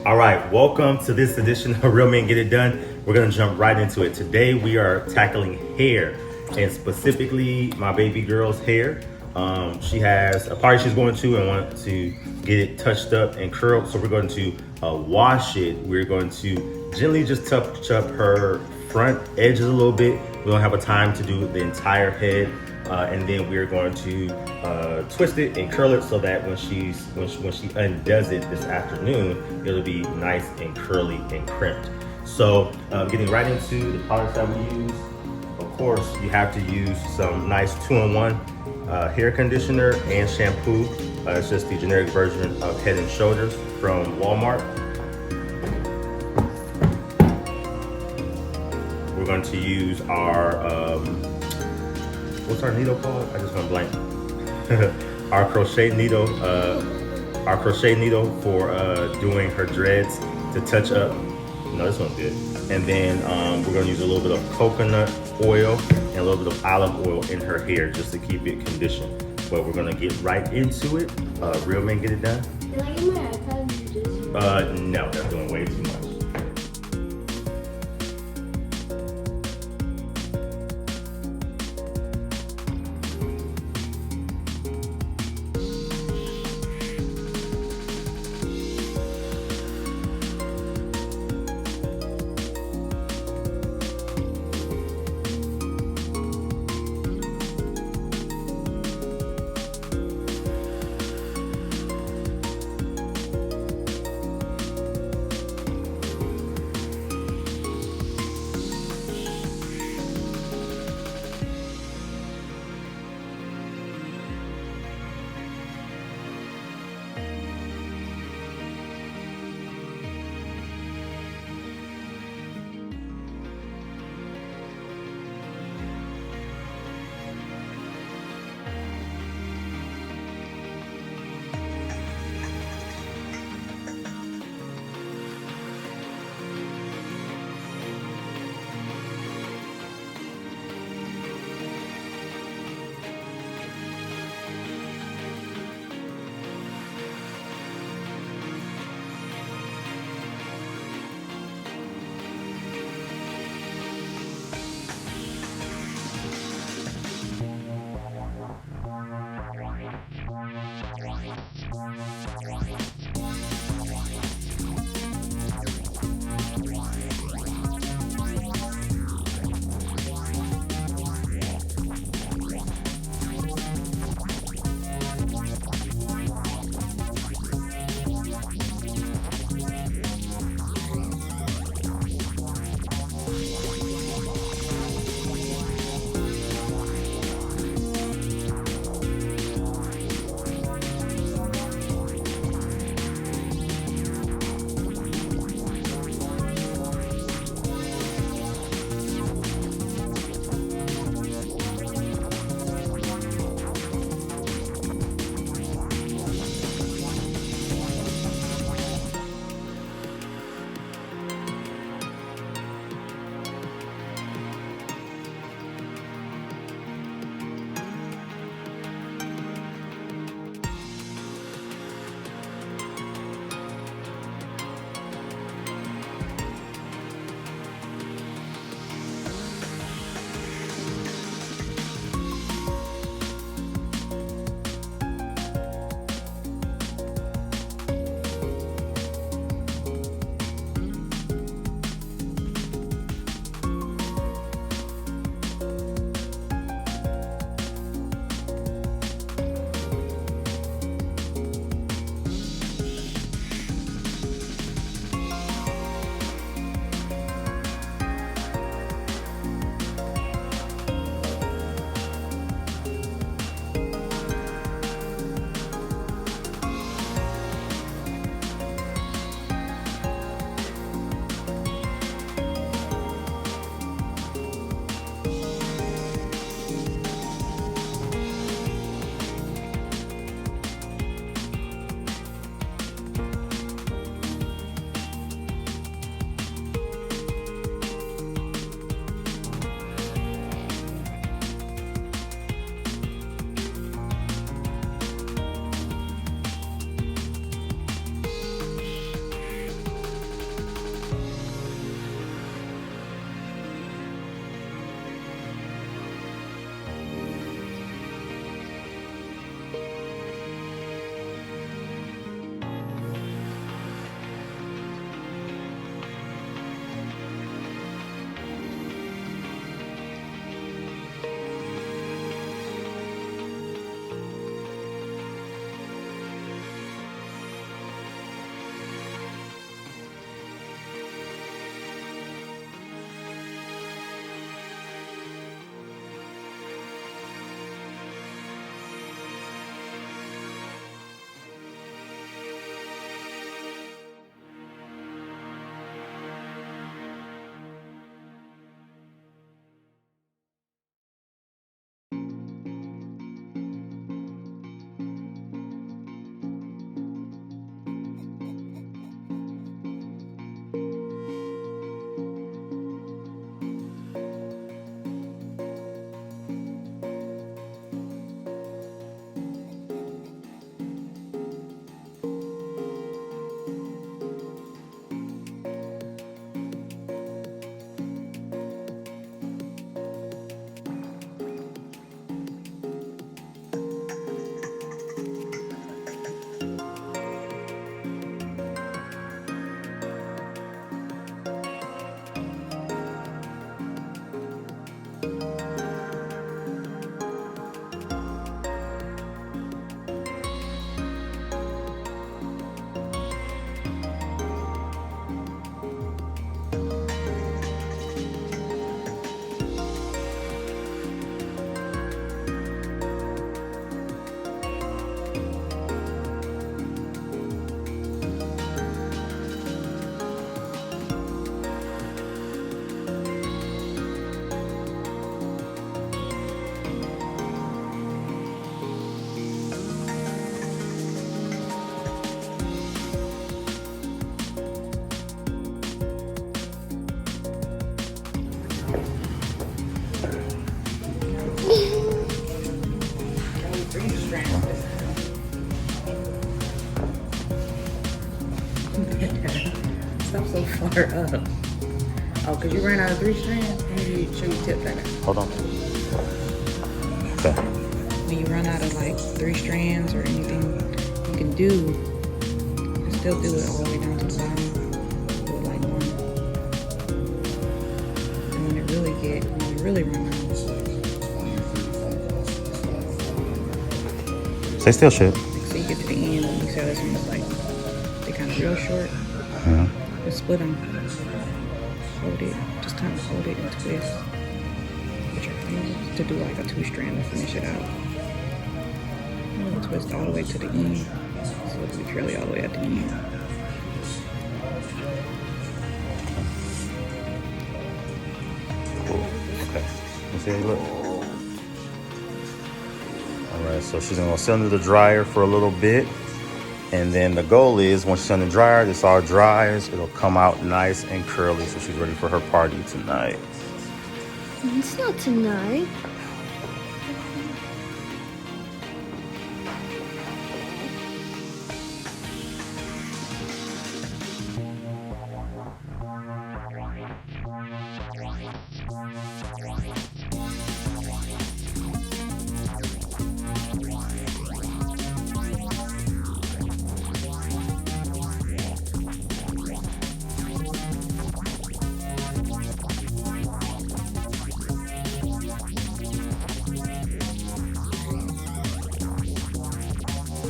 All right, welcome to this edition of Real Men Get It Done. We're gonna jump right into it. Today we are tackling hair, and specifically my baby girl's hair. She has a party she's going to and wants to get it touched up and curled, so we're going to wash it. We're going to gently just touch up her front edges a little bit. We don't have a time to do the entire head. And then we're going to twist it and curl it so that when she undoes it this afternoon, it'll be nice and curly and crimped. So getting right into the products that we use, of course, you have to use some nice 2-in-1 hair conditioner and shampoo. It's just the generic version of Head and Shoulders from Walmart. We're going to use our what's our needle called? I just went blank. Our crochet needle for doing her dreads to touch up. No, this one's good. And then we're gonna use a little bit of coconut oil and a little bit of olive oil in her hair just to keep it conditioned. But we're gonna get right into it. Real Men Get It Done. No, that's doing way too much. Stop so far up. Oh, because you ran out of 3 strands? Maybe should we tip that? Hold on. Okay. When you run out of like 3 strands or anything you can do, you can still do it all the way down to the bottom. Do it like 1. And when you really run out. Stay still, shit. So you get to the end and you see how this one is like, they kind of real short. Just split them. Hold it. Just kind of hold it and twist with your fingers to do like a 2-strand to finish it out. And then twist all the way to the end. So it'll be curly all the way at the end. Cool. Okay. Let's see how you look. Alright, so she's gonna sit under the dryer for a little bit. And then the goal is once she's on the dryer, this all dries, it'll come out nice and curly so she's ready for her party tonight. It's not tonight.